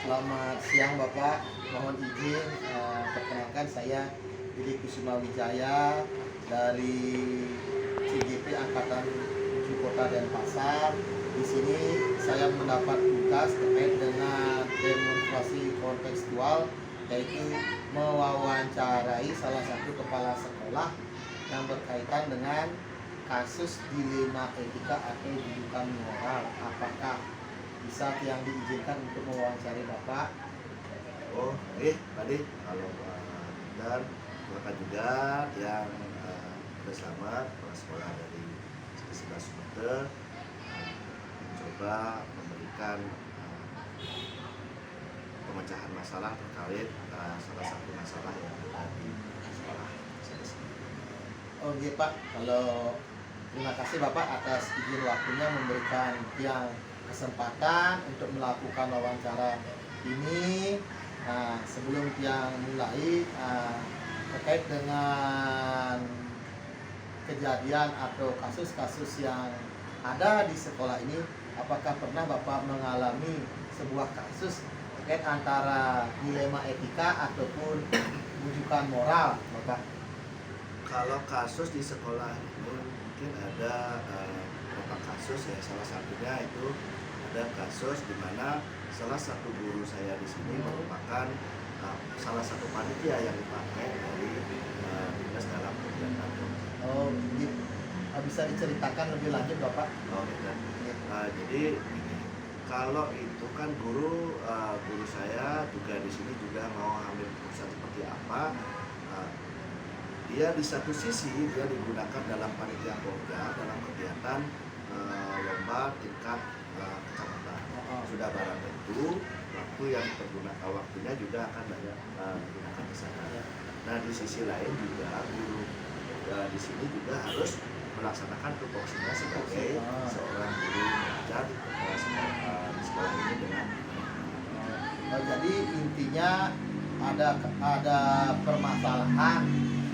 Selamat siang Bapak, mohon izin perkenalkan saya Didi Kusuma Wijaya dari CGP Angkatan 7 Kota Denpasar. Di sini saya mendapat tugas terkait dengan demonstrasi kontekstual, yaitu mewawancarai salah satu kepala sekolah yang berkaitan dengan kasus dilema etika atau rujukan moral. Apakah bisa yang diizinkan untuk mewawancari Bapak? Oh, tadi kalau dan silakan juga yang bersama kepala sekolah dari sebelah Sumatera mencoba memberikan pemecahan masalah terkait salah satu masalah yang ada di sekolah saya sendiri. Oke Pak, kalau terima kasih Bapak atas izin waktunya memberikan yang kesempatan untuk melakukan wawancara ini. Sebelum yang mulai terkait dengan kejadian atau kasus-kasus yang ada di sekolah ini, apakah pernah Bapak mengalami sebuah kasus terkait antara dilema etika ataupun rujukan moral, Bapak? Kalau kasus di sekolah ini mungkin ada beberapa kasus ya, salah satunya itu ada kasus di mana salah satu guru saya di sini merupakan salah satu panitia yang dipakai dari dinas dalam kegiatan. Oh, bisa diceritakan lebih lanjut Bapak? Oh, gitu. Jadi kalau itu kan guru saya juga di sini juga mau ambil keputusan seperti apa. Dia di satu sisi dia digunakan dalam panitia Porda dalam kegiatan lomba tingkat kecamatan. Sudah barang tentu waktu yang waktunya juga akan banyak digunakan di sana. Nah di sisi lain juga guru di sini juga harus melaksanakan tupoksinya sebagai seorang guru mengajar di sekolah ini dengan. Jadi intinya ada permasalahan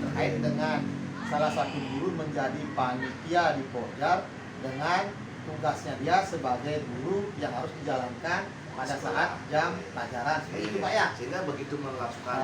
terkait dengan salah satu guru menjadi panitia di Porjar dengan tugasnya dia sebagai guru yang harus dijalankan pada saat jam pelajaran. Seperti itu Pak ya? Sehingga begitu melakukan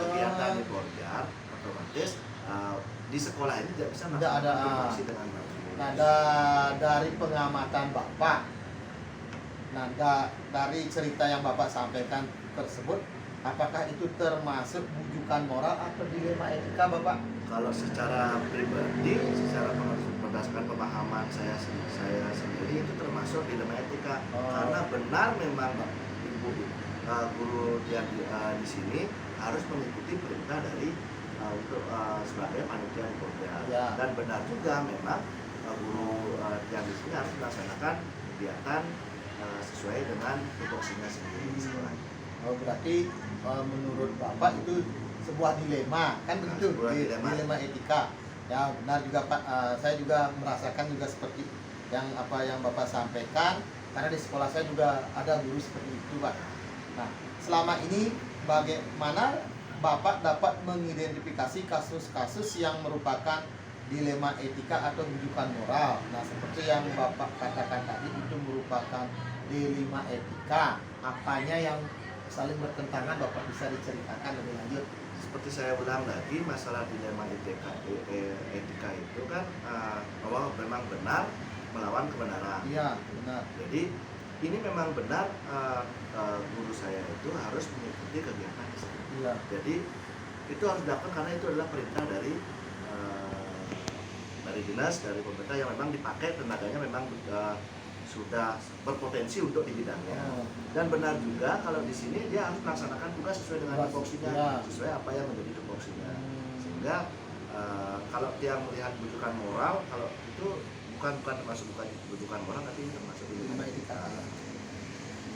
kegiatan di Porjar, otomatis di sekolah ini tidak bisa ada tupoksi dengan baik. Nah, dari pengamatan Bapak, nah dari cerita yang Bapak sampaikan tersebut, apakah itu termasuk rujukan moral atau dilema etika Bapak? Kalau secara pribadi, berdasarkan pemahaman saya sendiri itu termasuk dilema etika. Karena benar memang ibu guru yang di sini harus mengikuti perintah dari untuk sebagai panitia di Porda. Ya. Dan benar juga memang guru yang di sini harus melaksanakan kegiatan sesuai dengan tupoksinya sendiri di sekolah. Oh, berarti menurut Bapak itu sebuah dilema, kan begitu? Dilema etika. Ya benar juga Pak, saya juga merasakan juga seperti yang Bapak sampaikan, karena di sekolah saya juga ada guru seperti itu Pak. Nah, selama ini bagaimana Bapak dapat mengidentifikasi kasus-kasus yang merupakan dilema etika atau rujukan moral? Nah, seperti yang Bapak katakan tadi itu merupakan dilema etika. Apanya yang saling bertentangan, Bapak bisa diceritakan lebih lanjut? Seperti saya ulang lagi, masalah dilema etika itu kan bahwa memang benar melawan kebenaran. Iya, benar. Jadi ini memang benar guru saya itu harus mengikuti kegiatan di sana. Iya. Jadi itu harus dilakukan karena itu adalah perintah dari dinas, dari pemerintah yang memang dipakai tenaganya memang sudah berpotensi untuk di bidangnya. Dan benar juga kalau di sini dia harus melaksanakan tugas sesuai dengan tupoksinya, sesuai apa yang menjadi tupoksinya. Sehingga kalau dia melihat rujukan moral, kalau itu bukan termasuk rujukan moral, tapi termasuk dilema etika.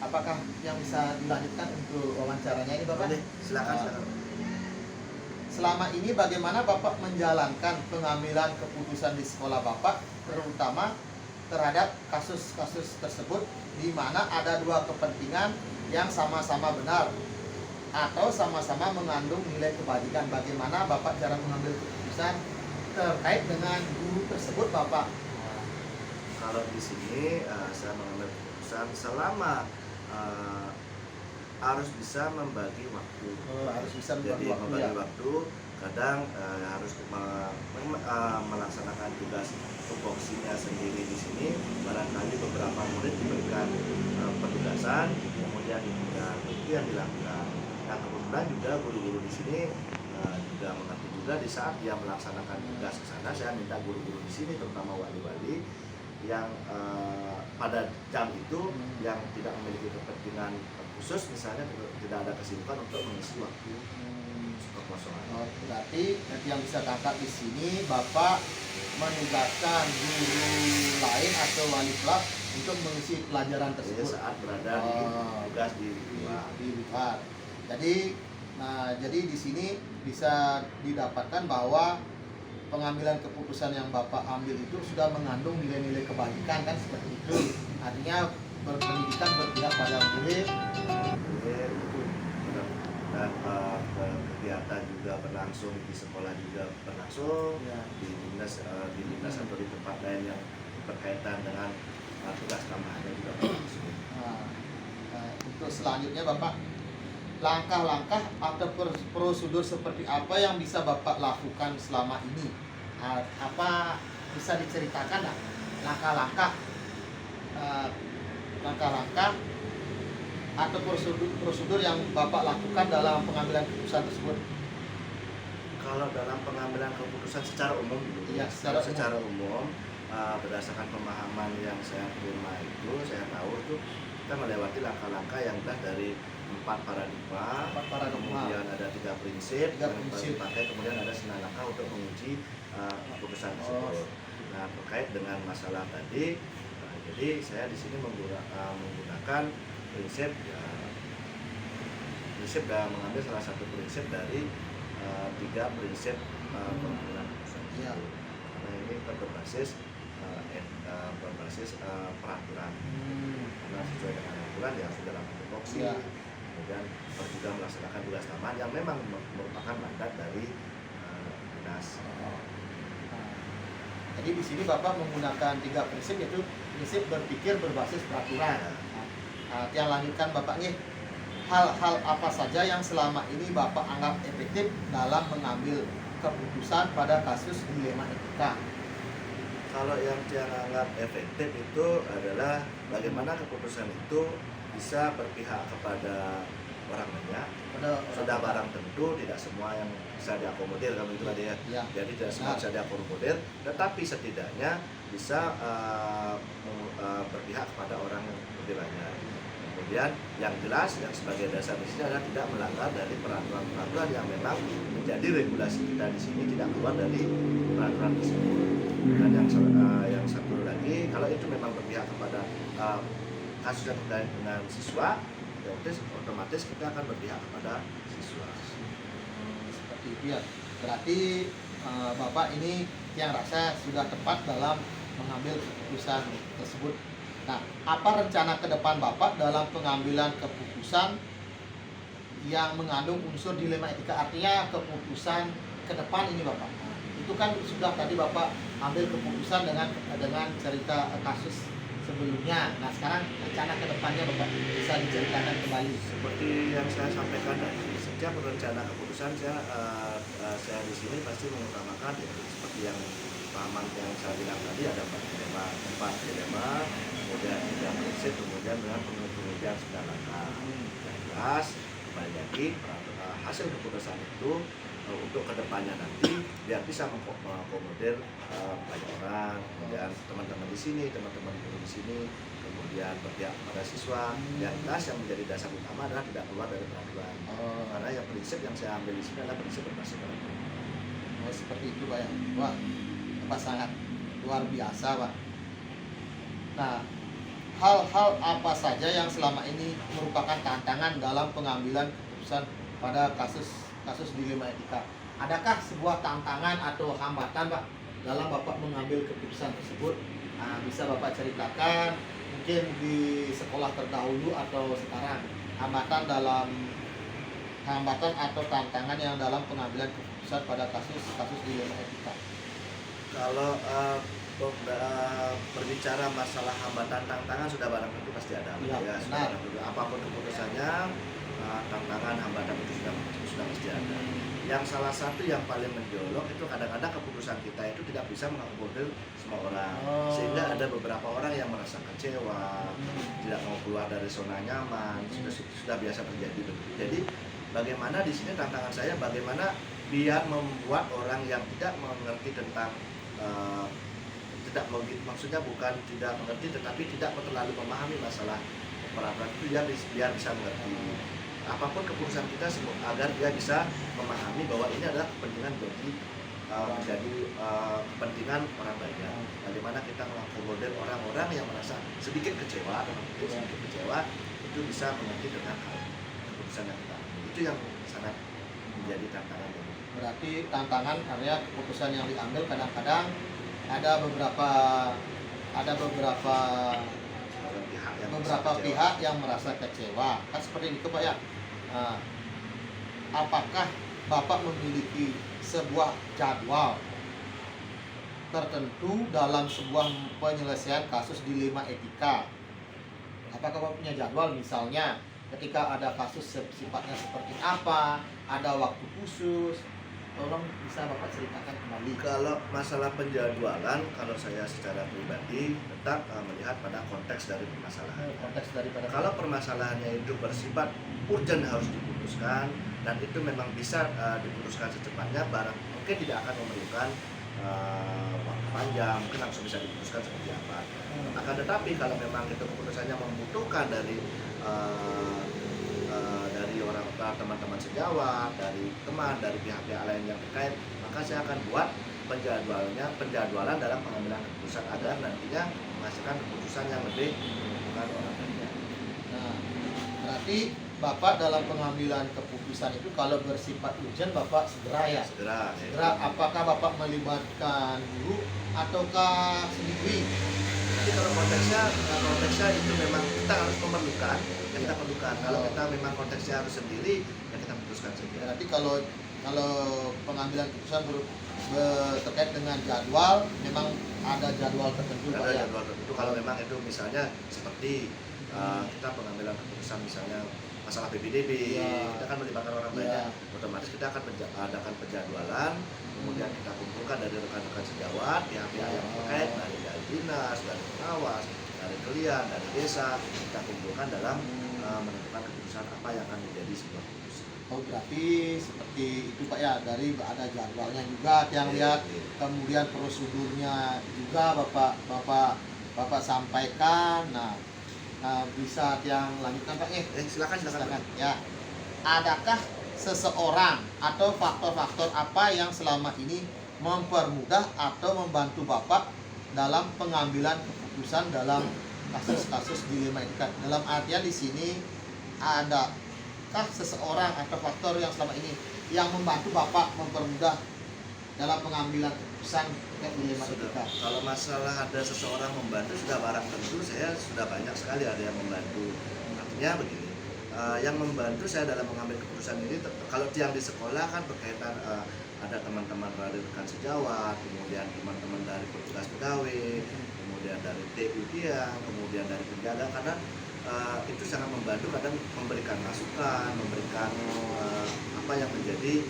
Apakah yang bisa dilanjutkan untuk wawancaranya ini Bapak? Silakan. Selama ini bagaimana Bapak menjalankan pengambilan keputusan di sekolah Bapak, terutama terhadap kasus-kasus tersebut di mana ada dua kepentingan yang sama-sama benar atau sama-sama mengandung nilai kebajikan? Bagaimana Bapak cara mengambil keputusan terkait dengan guru tersebut Bapak? Kalau di sini saya mengambil keputusan selama harus bisa membagi waktu. Harus bisa Jadi membagi waktu ya. membagi waktu, kadang harus melaksanakan tugas tupoksinya sendiri di sini. Barangkali beberapa murid diberikan petugasan, kemudian itu yang dilakukan. Nah kebetulan juga guru-guru di sini juga mengerti juga di saat dia melaksanakan tugas ke sana, saya minta guru-guru di sini, terutama wali-wali yang pada jam itu yang tidak memiliki kepentingan khusus, misalnya tidak ada kesibukan untuk mengisi waktu kekosongan. Oh, berarti nanti yang bisa tangkap di sini Bapak menugaskan guru lain atau wali kelas untuk mengisi pelajaran tersebut saat berada di tugas di luar. Jadi di sini bisa didapatkan bahwa pengambilan keputusan yang Bapak ambil itu sudah mengandung nilai-nilai kebaikan, kan seperti itu. Artinya berpendidikan berpihak pada murid dan kegiatan juga berlangsung di sekolah juga berlangsung ya. di dinas atau di tempat lain yang berkaitan dengan tugas tambahannya juga berlangsung. Untuk selanjutnya Bapak, langkah-langkah atau prosedur seperti apa yang bisa Bapak lakukan selama ini? Apa bisa diceritakan nggak langkah-langkah atau prosedur yang Bapak lakukan dalam pengambilan keputusan tersebut? Kalau dalam pengambilan keputusan secara umum dulu, ya, secara umum berdasarkan pemahaman yang saya terima itu, saya tahu itu kita melewati langkah-langkah yang telah dari 4 paradigma, kemudian ada 3 prinsip yang dipakai, kemudian ada 9 langkah untuk menguji keputusan tersebut. Nah terkait dengan masalah tadi, jadi saya di sini menggunakan prinsip dan mengambil salah satu prinsip dari 3 prinsip pengambilan keputusan tersebut. Karena ini berbasis peraturan. Karena sesuai dengan aturan ya sudah dalam tupoksi. Kemudian juga melaksanakan tugas tambahan yang memang merupakan mandat dari dinas. Jadi di sini Bapak menggunakan 3 prinsip, yaitu prinsip berpikir berbasis peraturan. Yang lanjutkan Bapak nih, hal-hal apa saja yang selama ini Bapak anggap efektif dalam mengambil keputusan pada kasus dilema etika? Kalau yang saya anggap efektif itu adalah bagaimana keputusan itu bisa berpihak kepada orang banyak. Sudah barang tentu tidak semua yang bisa diakomodir, kalau itu tadi ya. Jadi tidak semua bisa diakomodir, tetapi setidaknya bisa berpihak kepada orang yang lebih banyak. Kemudian yang jelas yang sebagai dasar di sini adalah tidak melanggar dari peraturan-peraturan yang memang menjadi regulasi kita di sini, tidak keluar dari peraturan tersebut. Dan yang satu lagi, kalau itu memang berpihak kepada kasus yang terkait dengan siswa, otomatis kita akan berpihak kepada siswa. Seperti itu ya. Berarti Bapak ini yang rasa sudah tepat dalam mengambil keputusan tersebut. Nah, apa rencana ke depan Bapak dalam pengambilan keputusan yang mengandung unsur dilema etika? Artinya keputusan ke depan ini Bapak. Itu kan sudah tadi Bapak ambil keputusan dengan cerita kasus sebelumnya. Nah sekarang rencana ke depannya Bapak bisa diceritakan kembali. Seperti yang saya sampaikan tadi, setiap rencana keputusan saya di sini pasti mengutamakan ya, seperti yang pahaman yang saya bilang tadi, ada 4 dilema, kemudian 3 prinsip, kemudian dengan pengujian 9 langkah. Yang jelas, kembali lagi hasil keputusan itu untuk kedepannya nanti biar bisa mengakomodir banyak orang, kemudian teman-teman di sini, teman-teman guru di sini, kemudian berpihak pada siswa. Yang jelas yang menjadi dasar utama adalah tidak keluar dari peraturan. Karena yang prinsip yang saya ambil di sini adalah prinsip berbasis peraturan. Seperti itu Pak ya. Wah, Pak sangat luar biasa Pak. Nah, hal-hal apa saja yang selama ini merupakan tantangan dalam pengambilan keputusan pada kasus dilema etika? Adakah sebuah tantangan atau hambatan Pak dalam Bapak mengambil keputusan tersebut? Nah, bisa Bapak ceritakan mungkin di sekolah terdahulu atau sekarang, hambatan atau tantangan yang dalam pengambilan keputusan pada kasus dilema etika. Kalau berbicara masalah hambatan tantangan sudah barang tentu pasti ada. Ya, apapun keputusannya tantangan hambatan itu sudah pasti ada. Yang salah satu yang paling menjolok itu kadang-kadang keputusan kita itu tidak bisa mengakomodir semua orang, sehingga ada beberapa orang yang merasa kecewa, tidak mau keluar dari zona nyaman, sudah biasa terjadi. Jadi bagaimana di sini tantangan saya, bagaimana biar membuat orang yang tidak mengerti tentang maksudnya bukan tidak mengerti, tetapi tidak terlalu memahami masalah peraturan itu, biar bisa mengerti apapun keputusan kita agar dia bisa memahami bahwa ini adalah kepentingan bagi menjadi kepentingan orang banyak. Bagaimana kita mengakomodir orang-orang yang merasa sedikit kecewa itu bisa mengerti dengan hal keputusan yang kita ambil. Itu yang sangat menjadi tantangan. Berarti tantangan karena keputusan yang diambil kadang-kadang ada beberapa pihak yang merasa kecewa, kan seperti itu Pak ya. Nah, apakah Bapak memiliki sebuah jadwal tertentu dalam sebuah penyelesaian kasus dilema etika? Apakah Bapak punya jadwal, misalnya ketika ada kasus sifatnya seperti apa, ada waktu khusus? Tolong bisa Bapak ceritakan kembali. Kalau masalah penjadwalan, kalau saya secara pribadi tetap melihat pada konteks dari permasalahan. Kalau permasalahannya itu bersifat urgent harus diputuskan dan itu memang bisa diputuskan secepatnya, mungkin tidak akan memerlukan waktu panjang, mungkin langsung bisa diputuskan seperti apa. Akan tetapi kalau memang itu keputusannya membutuhkan dari orang teman-teman sejawat, dari teman, dari pihak-pihak lain yang terkait, maka saya akan buat penjadwalan dalam pengambilan keputusan agar nantinya menghasilkan keputusan yang lebih menguntungkan orang banyak. Nah, berarti Bapak dalam pengambilan keputusan itu kalau bersifat urgent Bapak segera ya? Segera. Apakah Bapak melibatkan guru ataukah sendiri? Jadi kalau konteksnya itu memang kita harus memerlukan, kita perlukan. Kalau kita memang konteksnya harus sendiri, ya kita putuskan saja. Berarti kalau pengambilan keputusan terkait dengan jadwal, memang ada jadwal tertentu. Ada jadwal tertentu. Kalau memang itu misalnya seperti kita pengambilan keputusan misalnya masalah PPDB, kita kan melibatkan orang banyak, otomatis kita akan adakan penjadwalan, kemudian kita kumpulkan dari rekan-rekan sejawat, pihak-pihak yang terkait, dari dinas, dari pengawas, dari klien, dari desa, kita kumpulkan dalam menentukan keputusan apa yang akan menjadi sebuah keputusan. Oh, berarti seperti itu Pak ya, dari ada jadwalnya juga yang lihat, kemudian prosedurnya juga Bapak sampaikan. Nah, bisa yang lanjutkan Pak ya? Silakan. Ya. Adakah seseorang atau faktor-faktor apa yang selama ini mempermudah atau membantu Bapak dalam pengambilan keputusan dalam kasus-kasus dilema etika? Dalam artian di sini adakah seseorang atau faktor yang selama ini yang membantu Bapak mempermudah dalam pengambilan keputusan dilema etika? Kalau masalah ada seseorang membantu, sudah barang tentu saya sudah banyak sekali ada yang membantu. Artinya begini, yang membantu saya dalam mengambil keputusan ini, kalau yang di sekolah kan berkaitan ada teman-teman dari rekan sejawat, kemudian teman-teman dari petugas pegawai, kemudian dari TU tiang, kemudian dari penjaga, karena itu sangat membantu, kadang memberikan masukan, memberikan apa yang menjadi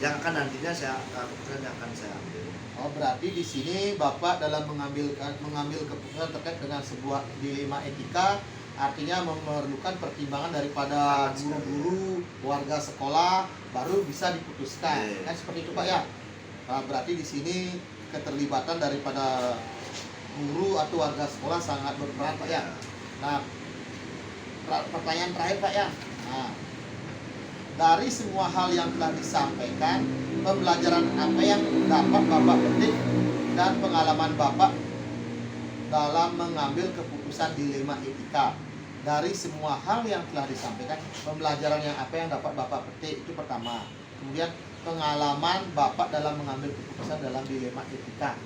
yang akan nantinya keputusan yang akan saya ambil. Oh, berarti di sini Bapak dalam mengambil keputusan terkait dengan sebuah dilema etika, artinya memerlukan pertimbangan daripada guru-guru, warga sekolah, baru bisa diputuskan. Kan seperti itu Pak ya? Nah, berarti di sini keterlibatan daripada guru atau warga sekolah sangat berperan Pak ya. Nah, pertanyaan terakhir Pak ya. Nah, dari semua hal yang telah disampaikan, pembelajaran apa yang dapat Bapak petik dan pengalaman Bapak dalam mengambil keputusan dilema etika? Dari semua hal yang telah disampaikan, pembelajaran yang apa yang dapat Bapak petik, itu pertama. Kemudian pengalaman Bapak dalam mengambil keputusan dalam dilema etika.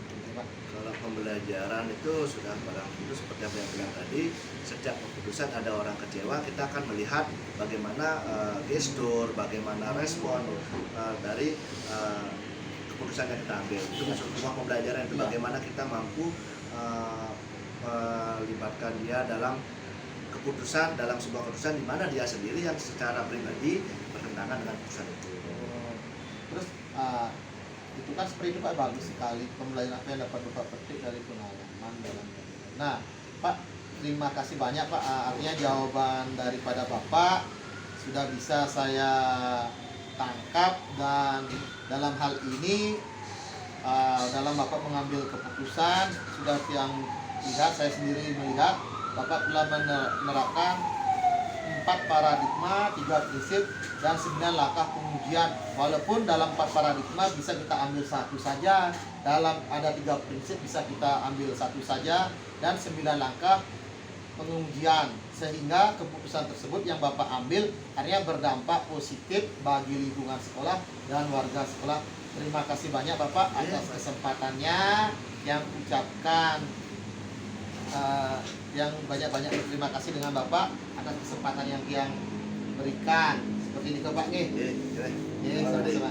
Kalau pembelajaran itu sudah barang tentu seperti apa yang bilang tadi, setiap keputusan ada orang kecewa, kita akan melihat bagaimana gestur, bagaimana respon dari keputusan yang kita ambil. Itu semua pembelajaran itu bagaimana kita mampu melibatkan dia dalam keputusan dalam sebuah keputusan di mana dia sendiri yang secara pribadi bertentangan dengan keputusan itu. Terus itu kan seperti itu Pak, bagus sekali pembelajaran apa yang dapat Bapak petik dari pengalaman dalam. Nah Pak, terima kasih banyak Pak, artinya jawaban daripada Bapak sudah bisa saya tangkap, dan dalam hal ini dalam Bapak mengambil keputusan sudah yang lihat, saya sendiri melihat Bapak telah menerapkan 4 paradigma, 3 prinsip, dan 9 langkah pengujian. Walaupun dalam 4 paradigma bisa kita ambil satu saja, dalam ada 3 prinsip bisa kita ambil satu saja, dan 9 langkah pengujian, sehingga keputusan tersebut yang Bapak ambil akhirnya berdampak positif bagi lingkungan sekolah dan warga sekolah. Terima kasih banyak Bapak atas kesempatannya, yang ucapkan yang banyak-banyak berterima kasih dengan Bapak atas kesempatan yang berikan. Seperti ini Bapak nih. Oke, Sama-sama.